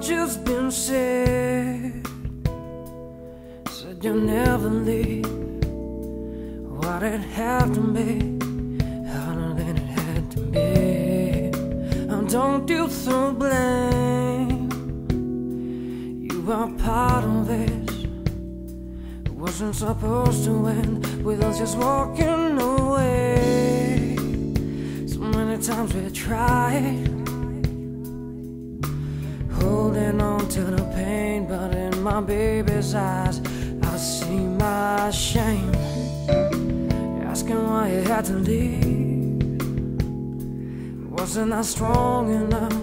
much has been said. Said you'll never leave. What it had to be, harder than it had to be. And don't you throw blame. You are part of this. It wasn't supposed to end with us just walking away. So many times we tried, holding on to the pain, but in my baby's eyes I see my shame. Asking why you had to leave. Wasn't I strong enough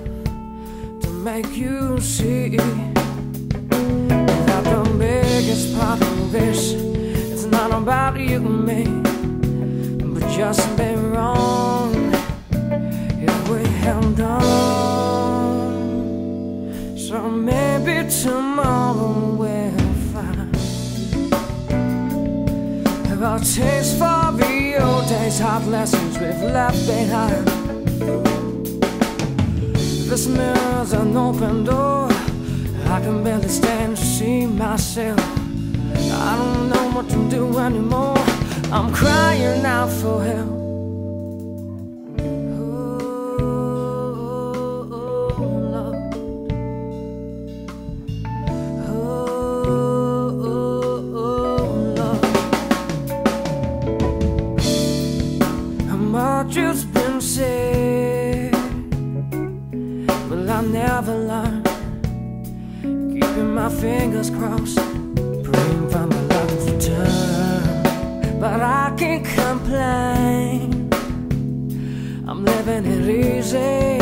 to make you see that the biggest part of this, it's not about you and me, but just be wrong if we held on. So maybe tomorrow we'll find our taste for the old days, hard lessons we've left behind. This mirror's an open door. I can barely stand to see myself. I don't know what to do anymore. I'm crying out for help. Much has been said, but I never learned. Keeping my fingers crossed, praying for my love to return. But I can't complain, I'm living it easy.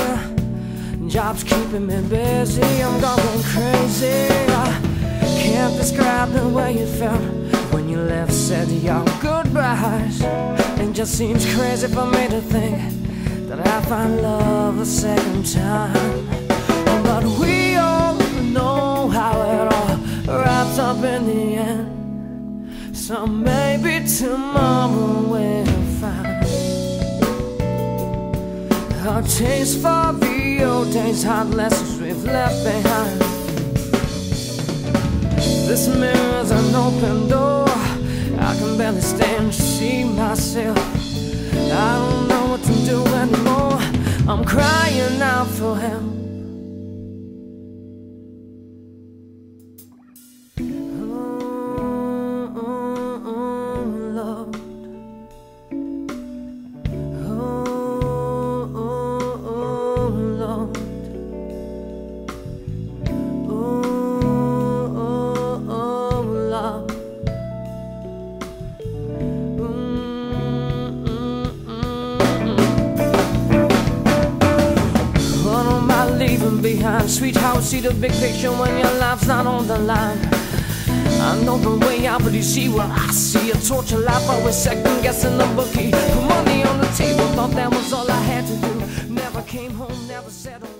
Job's keeping me busy, I'm going crazy. I can't describe the way it felt when you left, said your goodbyes. It just seems crazy for me to think that I find love a second time. But we all know how it all wraps up in the end. So maybe tomorrow we'll find our taste for the old days, hard lessons we've left behind. This mirror's an open door. I can barely stand to see myself. I don't know what to do anymore. I'm crying out for help. Leaving behind, sweetheart, see the big picture when your life's not on the line. I know the way out, but you see what I see. A torture life, always second guessing the bookie. Put money on the table, thought that was all I had to do. Never came home, never settled.